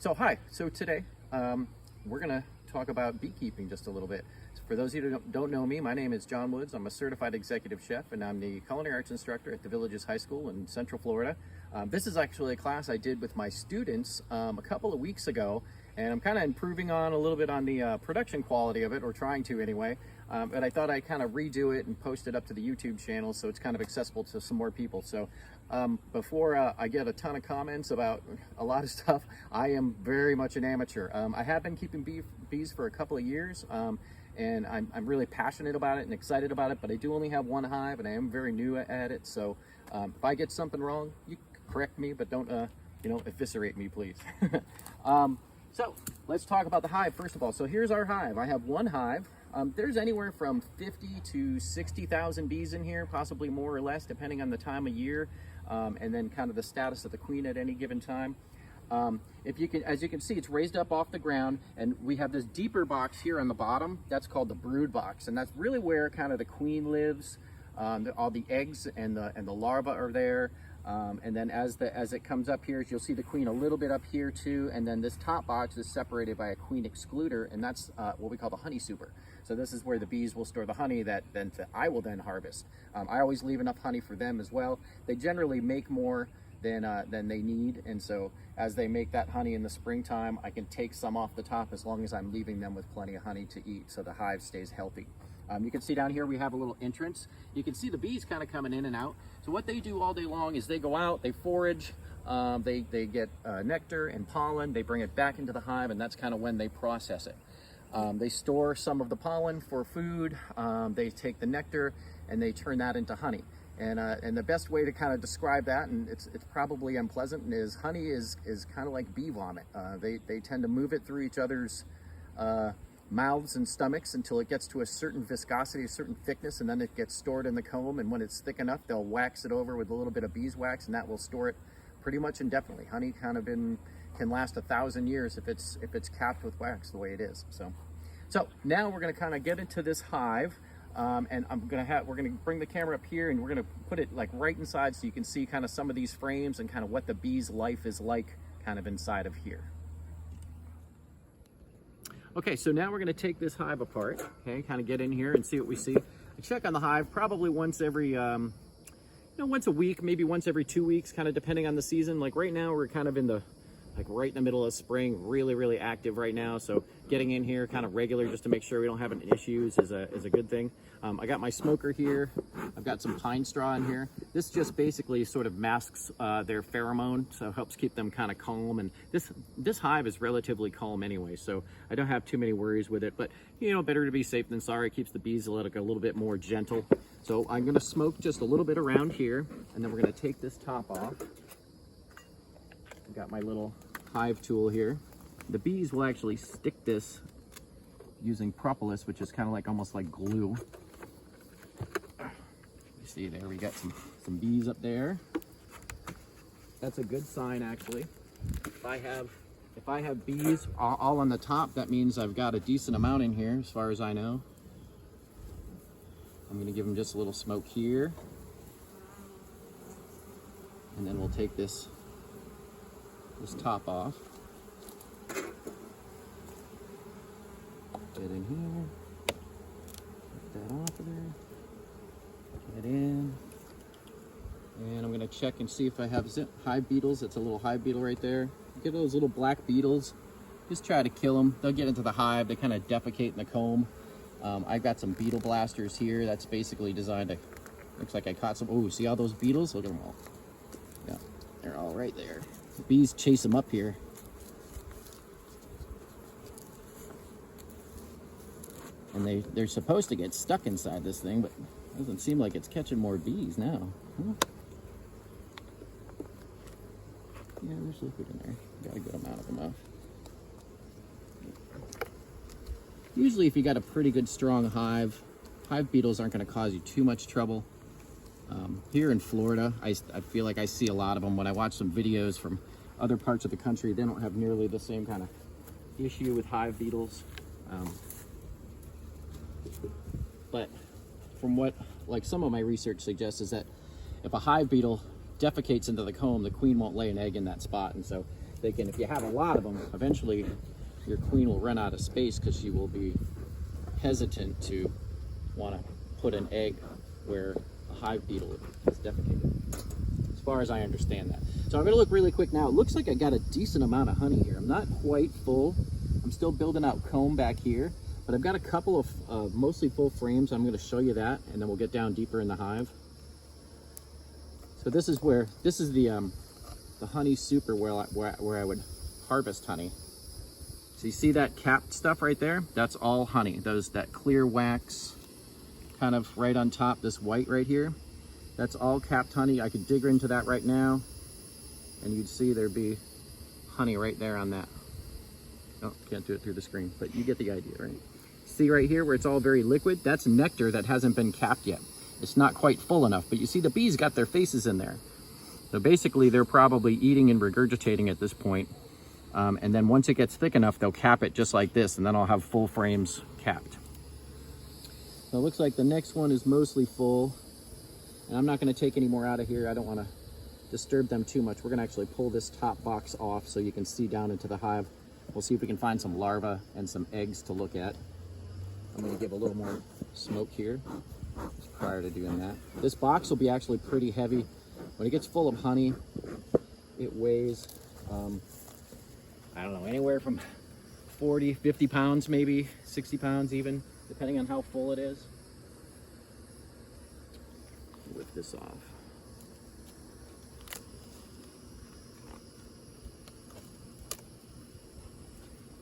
So today we're going to talk about beekeeping just a little bit. So for those of you who don't know me, my name is John Woods. I'm a certified executive chef, and I'm the culinary arts instructor at the Villages High School in Central Florida. This is actually a class I did with my students a couple of weeks ago, and I'm kind of improving on a little bit on the production quality of it, or trying to anyway. But I thought I'd kind of redo it and post it up to the YouTube channel so it's kind of accessible to some more people. So before I get a ton of comments about a lot of stuff, I am very much an amateur. I have been keeping bees for a couple of years, and I'm really passionate about it and excited about it, but I do only have one hive and I am very new at it. So if I get something wrong, you correct me, but don't eviscerate me, please. So let's talk about the hive first of all. So here's our hive. I have one hive. There's anywhere from 50 to 60,000 bees in here, possibly more or less, depending on the time of year, and then kind of the status of the queen at any given time. As you can see, it's raised up off the ground, and we have this deeper box here on the bottom. That's called the brood box, and that's really where kind of the queen lives. All the eggs and the larvae are there. And then as it comes up here, you'll see the queen a little bit up here too. And then this top box is separated by a queen excluder, and that's what we call the honey super. So this is where the bees will store the honey that I will then harvest. I always leave enough honey for them as well. They generally make more than they need, and so as they make that honey in the springtime, I can take some off the top as long as I'm leaving them with plenty of honey to eat, so the hive stays healthy. You can see down here we have a little entrance. You can see the bees kind of coming in and out. So what they do all day long is they go out, they forage, they get nectar and pollen, they bring it back into the hive, and that's kind of when they process it. They store some of the pollen for food, they take the nectar and they turn that into honey. And the best way to kind of describe that, and it's probably unpleasant, is honey is kind of like bee vomit. They tend to move it through each other's mouths and stomachs until it gets to a certain viscosity, a certain thickness, and then it gets stored in the comb. And when it's thick enough, they'll wax it over with a little bit of beeswax, and that will store it pretty much indefinitely. Honey kind of can last 1,000 years if it's capped with wax the way it is. So now we're going to kind of get into this hive, and we're going to bring the camera up here, and we're going to put it like right inside so you can see kind of some of these frames and kind of what the bee's life is like kind of inside of here. Okay, so now we're going to take this hive apart, okay, kind of get in here and see what we see. I check on the hive probably once every, once a week, maybe once every 2 weeks, kind of depending on the season. Like right now, we're kind of right in the middle of spring, really, really active right now. So getting in here kind of regular just to make sure we don't have any issues is a good thing. I got my smoker here. I've got some pine straw in here. This just basically sort of masks their pheromone, so it helps keep them kind of calm. And this hive is relatively calm anyway, so I don't have too many worries with it. But, better to be safe than sorry. It keeps the bees a little bit more gentle. So I'm going to smoke just a little bit around here, and then we're going to take this top off. I've got my little hive tool here. The bees will actually stick this using propolis, which is kind of almost like glue. You see there, we got some bees up there. That's a good sign, actually. If I have bees all on the top, that means I've got a decent amount in here, as far as I know. I'm going to give them just a little smoke here, and then we'll take this top off. Get in here, get that off of there, get in, and I'm going to check and see if I have hive beetles. It's a little hive beetle right there. Get those little black beetles, just try to kill them. They'll get into the hive, they kind of defecate in the comb. I've got some beetle blasters here. That's basically designed to, looks like I caught some. Oh, see all those beetles? Look at them all. Yeah, they're all right there. The bees chase them up here. And they're supposed to get stuck inside this thing, but it doesn't seem like it's catching more bees now. Huh? Yeah, there's liquid in there. Got a good amount of them off. Usually if you got a pretty good strong hive beetles aren't going to cause you too much trouble. Here in Florida, I feel like I see a lot of them. When I watch some videos from other parts of the country, they don't have nearly the same kind of issue with hive beetles. But from what some of my research suggests is that if a hive beetle defecates into the comb, the queen won't lay an egg in that spot. And so they can, if you have a lot of them, eventually your queen will run out of space because she will be hesitant to want to put an egg where a hive beetle is defecated, as far as I understand that. So I'm going to look really quick now. It looks like I got a decent amount of honey here. I'm not quite full. I'm still building out comb back here, but I've got a couple of mostly full frames. I'm going to show you that, and then we'll get down deeper in the hive. So this is the honey super where I would harvest honey. So you see that capped stuff right there? That's all honey. That clear wax kind of right on top, this white right here, that's all capped honey. I could dig into that right now, and you'd see there'd be honey right there on that. Oh, can't do it through the screen, but you get the idea, right? See right here where it's all very liquid? That's nectar that hasn't been capped yet. It's not quite full enough, but you see the bees got their faces in there. So basically they're probably eating and regurgitating at this point. And then once it gets thick enough, they'll cap it just like this, and then I'll have full frames capped. So it looks like the next one is mostly full, and I'm not going to take any more out of here. I don't want to disturb them too much. We're going to actually pull this top box off so you can see down into the hive. We'll see if we can find some larvae and some eggs to look at. I'm going to give a little more smoke here just prior to doing that. This box will be actually pretty heavy. When it gets full of honey, it weighs, I don't know, anywhere from 40, 50 pounds, maybe 60 pounds even, depending on how full it is. Lift this off.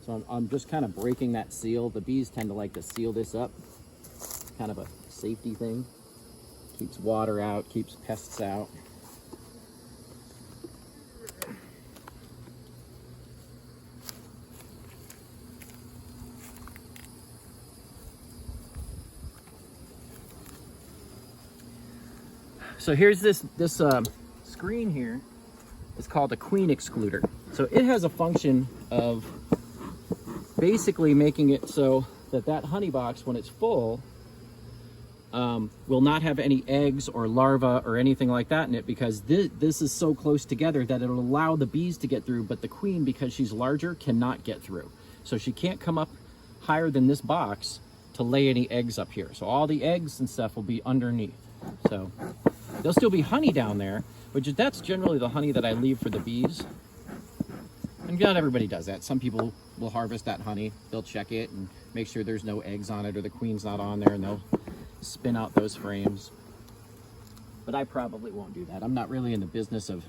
So I'm just kind of breaking that seal. The bees tend to like to seal this up. It's kind of a safety thing. Keeps water out, keeps pests out. So here's this screen here. It's called a queen excluder. So it has a function of basically making it so that honey box, when it's full, will not have any eggs or larvae or anything like that in it, because this is so close together that it'll allow the bees to get through, but the queen, because she's larger, cannot get through. So she can't come up higher than this box to lay any eggs up here. So all the eggs and stuff will be underneath. So there'll still be honey down there, that's generally the honey that I leave for the bees. And not everybody does that. Some people will harvest that honey. They'll check it and make sure there's no eggs on it or the queen's not on there, and they'll spin out those frames. But I probably won't do that. I'm not really in the business of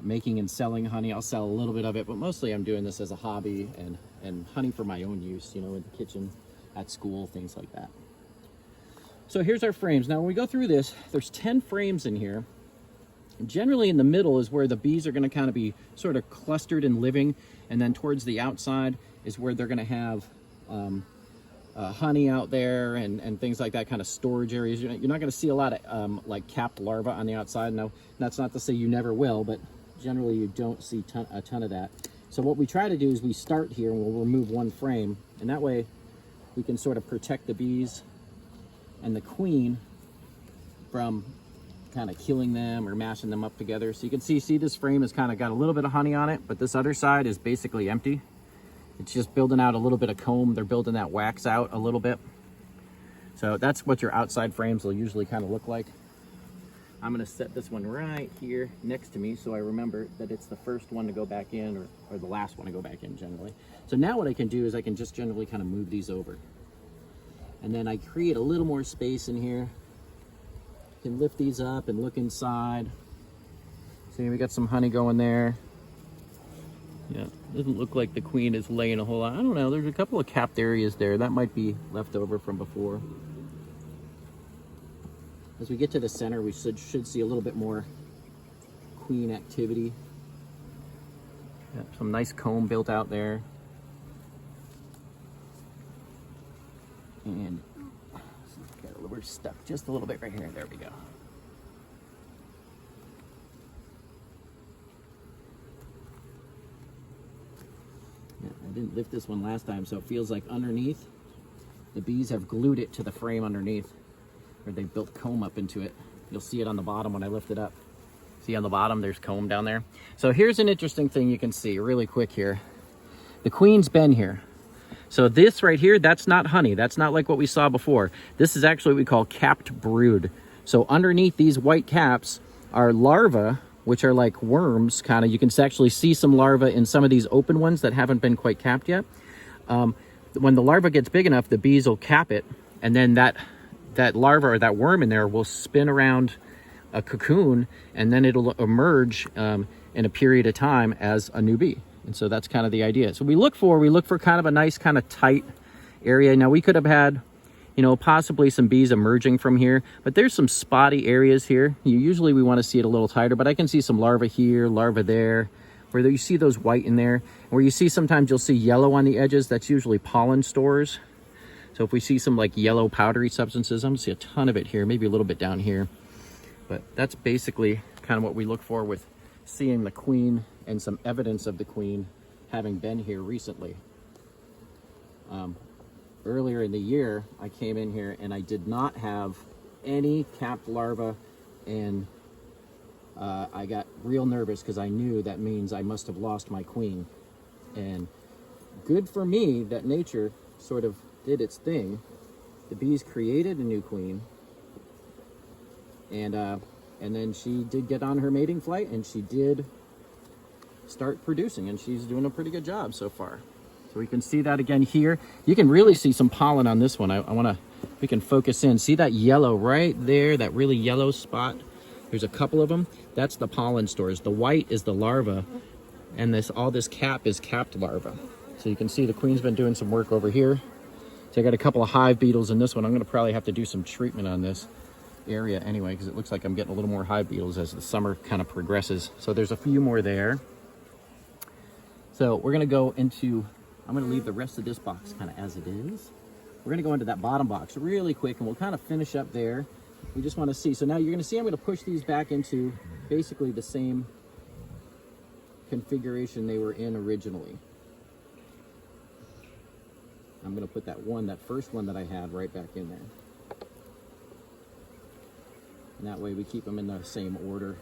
making and selling honey. I'll sell a little bit of it, but mostly I'm doing this as a hobby and honey for my own use, you know, in the kitchen, at school, things like that. So here's our frames. Now when we go through this, there's 10 frames in here. And generally in the middle is where the bees are going to kind of be sort of clustered and living, and then towards the outside is where they're going to have honey out there and things like that, kind of storage areas. You're not going to see a lot of like capped larvae on the outside. No, that's not to say you never will, but generally you don't see a ton of that. So what we try to do is we start here and we'll remove one frame, and that way we can sort of protect the bees and the queen from kind of killing them or mashing them up together. So you can see this frame has kind of got a little bit of honey on it, but this other side is basically empty. It's just building out a little bit of comb. They're building that wax out a little bit. So that's what your outside frames will usually kind of look like. I'm going to set this one right here next to me so I remember that it's the first one to go back in, or the last one to go back in generally. So now what I can do is I can just generally kind of move these over. And then I create a little more space in here. Can lift these up and look inside. See, we got some honey going there. Yeah, doesn't look like the queen is laying a whole lot. I don't know, there's a couple of capped areas there. That might be left over from before. As we get to the center, we should see a little bit more queen activity. Got some nice comb built out there. And we're stuck just a little bit right here. There we go. Yeah, I didn't lift this one last time, so it feels like underneath, the bees have glued it to the frame underneath, or they built comb up into it. You'll see it on the bottom when I lift it up. See on the bottom, there's comb down there. So here's an interesting thing you can see really quick here. The queen's been here. So this right here, that's not honey. That's not like what we saw before. This is actually what we call capped brood. So underneath these white caps are larvae, which are like worms, kind of. You can actually see some larvae in some of these open ones that haven't been quite capped yet. When the larva gets big enough, the bees will cap it, and then that larva or that worm in there will spin around a cocoon, and then it'll emerge in a period of time as a new bee. And so that's kind of the idea. So we look for kind of a nice kind of tight area. Now we could have had, you know, possibly some bees emerging from here, but there's some spotty areas here. Usually we want to see it a little tighter, but I can see some larvae here, larvae there, where you see those white in there. Where you see sometimes you'll see yellow on the edges, that's usually pollen stores. So if we see some like yellow powdery substances, I'm gonna see a ton of it here, maybe a little bit down here. But that's basically kind of what we look for with seeing the queen and some evidence of the queen having been here recently. Earlier in the year, I came in here and I did not have any capped larvae, and I got real nervous because I knew that means I must have lost my queen. And good for me that nature sort of did its thing. The bees created a new queen, and then she did get on her mating flight, and she did start producing, and she's doing a pretty good job so far. So we can see that again here. You can really see some pollen on this one. I want to, we can focus in. See that yellow right there, that really yellow spot? There's a couple of them. That's the pollen stores. The white is the larva, and all this cap is capped larva. So you can see the queen's been doing some work over here. So I got a couple of hive beetles in this one. I'm going to probably have to do some treatment on this area anyway, because it looks like I'm getting a little more hive beetles as the summer kind of progresses. So there's a few more there. So we're going to go into, I'm going to leave the rest of this box kind of as it is. We're going to go into that bottom box really quick, and we'll kind of finish up there. We just want to see. So now you're going to see I'm going to push these back into basically the same configuration they were in originally. I'm going to put that first one that I had right back in there. And that way we keep them in the same order.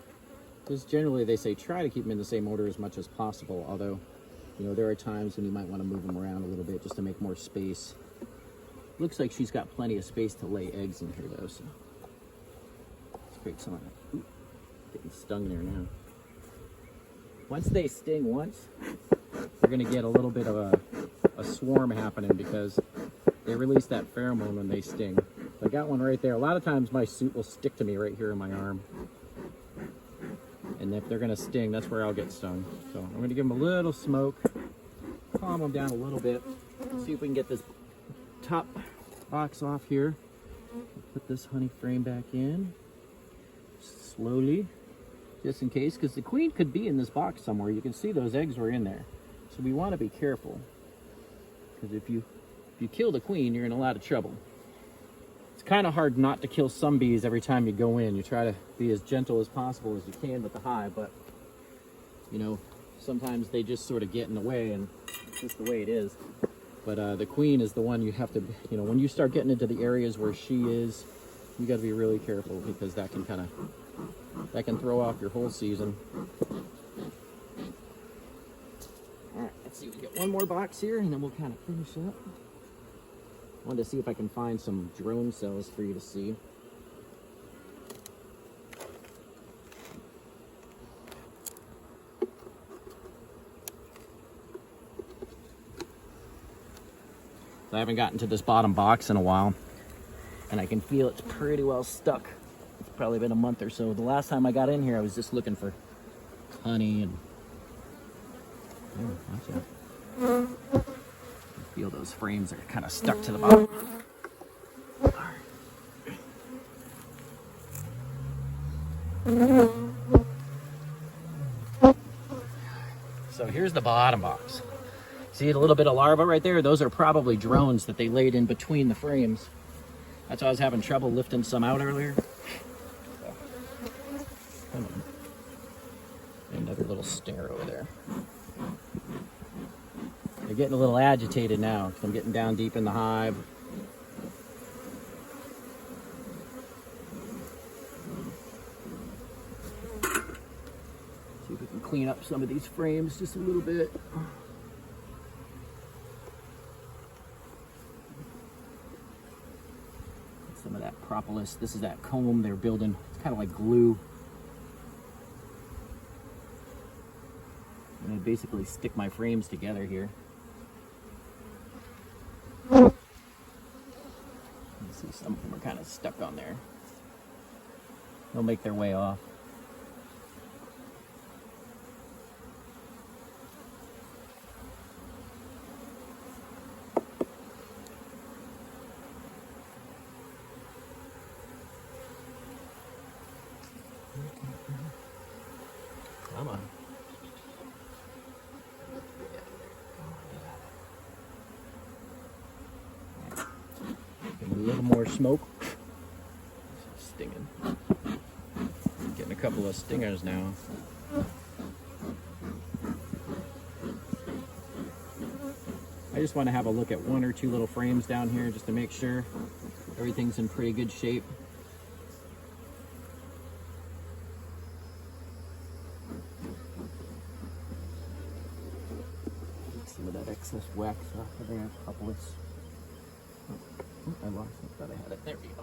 Because generally they say try to keep them in the same order as much as possible, although, you know, there are times when you might want to move them around a little bit just to make more space. Looks like she's got plenty of space to lay eggs in here though, so let's create some of that. Ooh, getting stung there now. Once they sting once, we're going to get a little bit of a swarm happening because they release that pheromone when they sting. So I got one right there. A lot of times my suit will stick to me right here in my arm. And if they're going to sting, that's where I'll get stung. So I'm going to give them a little smoke, calm them down a little bit, see if we can get this top box off here. Put this honey frame back in slowly, just in case, because the queen could be in this box somewhere. You can see those eggs were in there. So we want to be careful, because if you kill the queen, you're in a lot of trouble. It's kind of hard not to kill some bees every time you go in. You try to be as gentle as possible as you can with the hive, but you know, sometimes they just sort of get in the way, and it's just the way it is. But the queen is the one you have to, you know, when you start getting into the areas where she is, you got to be really careful, because that can throw off your whole season. All right, let's see, we get one more box here, and then we'll kind of finish up. I wanted to see if I can find some drone cells for you to see. I haven't gotten to this bottom box in a while, and I can feel it's pretty well stuck. It's probably been a month or so. The last time I got in here, I was just looking for honey and watch out. I feel those frames are kind of stuck to the bottom. So here's the bottom box. See a little bit of larva right there? Those are probably drones that they laid in between the frames. That's why I was having trouble lifting some out earlier. Come on. Another little stare over there. They're getting a little agitated now because I'm getting down deep in the hive. clean up some of these frames just a little bit. Some of that propolis. This is that comb they're building. It's kind of like glue. And I basically stick my frames together here. You see some of them are kind of stuck on there. They'll make their way off. Come on. Give it a little more smoke. Stinging. Getting a couple of stingers now. I just want to have a look at one or two little frames down here just to make sure everything's in pretty good shape. Some of that excess wax off of there, propolis. Oh, I lost it. Thought I had it. There we go.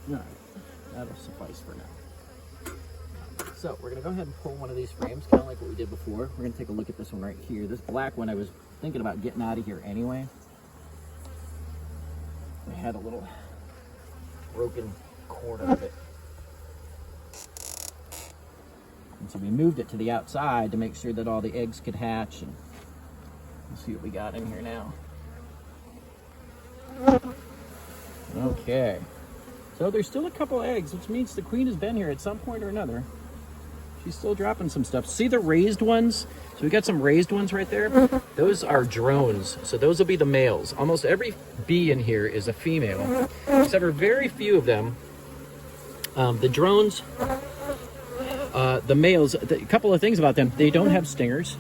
All right, that'll suffice for now. So we're gonna go ahead and pull one of these frames, kind of like what we did before. We're gonna take a look at this one right here. This black one I was thinking about getting out of here anyway. I had a little broken cord of it. And so we moved it to the outside to make sure that all the eggs could hatch, and we'll see what we got in here now. Okay. So there's still a couple eggs, which means the queen has been here at some point or another. She's still dropping some stuff. See the raised ones? So we got some raised ones right there. Those are drones. So those will be the males. Almost every bee in here is a female, except for very few of them. The drones, the males, a couple of things about them. They don't have stingers.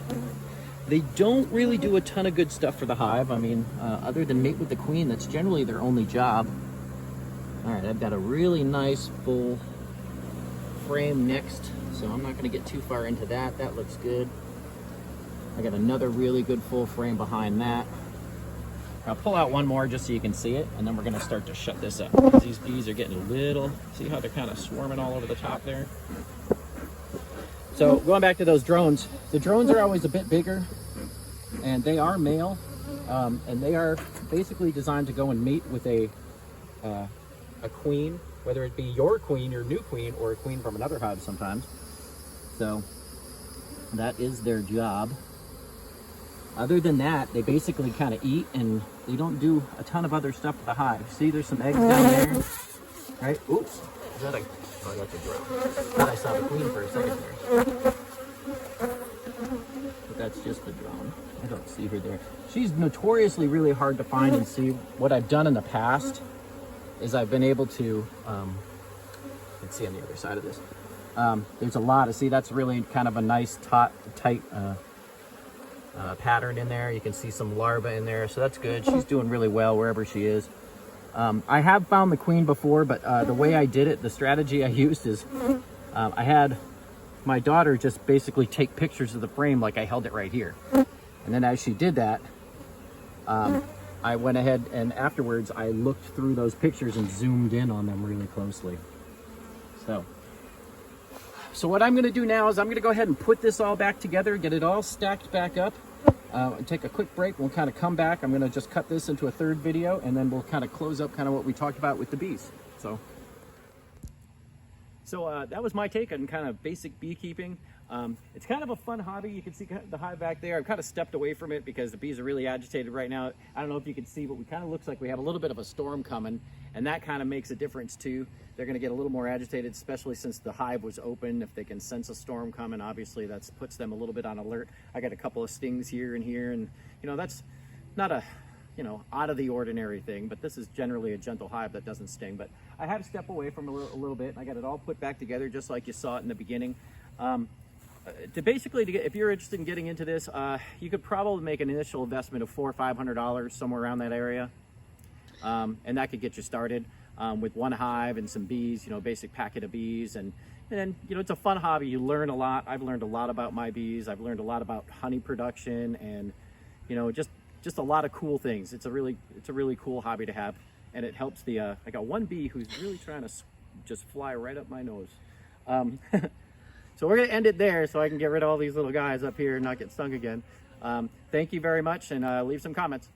They don't really do a ton of good stuff for the hive. I mean, other than mate with the queen, that's generally their only job. All right, I've got a really nice full frame next, so I'm not going to get too far into that. That looks good. I got another really good full frame behind that. I'll pull out one more just so you can see it, and then we're going to start to shut this up. These bees are getting a little, see how they're kind of swarming all over the top there? So going back to those drones, the drones are always a bit bigger, and they are male, and they are basically designed to go and mate with a queen, whether it be your queen, your new queen, or a queen from another hive sometimes. So that is their job. Other than that, they basically kind of eat, and they don't do a ton of other stuff to the hive. See, there's some eggs down there, right? Oops, is that a, oh, that's a drone. Thought I saw the queen for a second there. But that's just the drone. I don't see her there. She's notoriously really hard to find and see. What I've done in the past is I've been able to, you can see on the other side of this, there's a lot of, see, that's really kind of a nice tight pattern in there. You can see some larvae in there, so that's good. She's doing really well wherever she is. I have found the queen before, but the way I did it, the strategy I used is I had my daughter just basically take pictures of the frame like I held it right here. And then as she did that, I went ahead and afterwards I looked through those pictures and zoomed in on them really closely. So what I'm going to do now is I'm going to go ahead and put this all back together, get it all stacked back up, and take a quick break. We'll kind of come back. I'm going to just cut this into a third video, and then we'll kind of close up kind of what we talked about with the bees. So that was my take on kind of basic beekeeping. It's kind of a fun hobby. You can see the hive back there. I've kind of stepped away from it because the bees are really agitated right now. I don't know if you can see, but we kind of looks like we have a little bit of a storm coming, and that kind of makes a difference too. They're going to get a little more agitated, especially since the hive was open. If they can sense a storm coming, obviously that puts them a little bit on alert. I got a couple of stings here, and you know, that's not a, you know, out of the ordinary thing, but this is generally a gentle hive that doesn't sting. But I had to step away from a little bit. I got it all put back together just like you saw it in the beginning. If you're interested in getting into this, you could probably make an initial investment of $400 or $500, somewhere around that area. And that could get you started with one hive and some bees, basic packet of bees. And then, it's a fun hobby. You learn a lot. I've learned a lot about my bees. I've learned a lot about honey production and, just a lot of cool things. It's a really cool hobby to have. And it helps I got one bee who's really trying to just fly right up my nose. So we're going to end it there so I can get rid of all these little guys up here and not get stung again. Thank you very much, and leave some comments.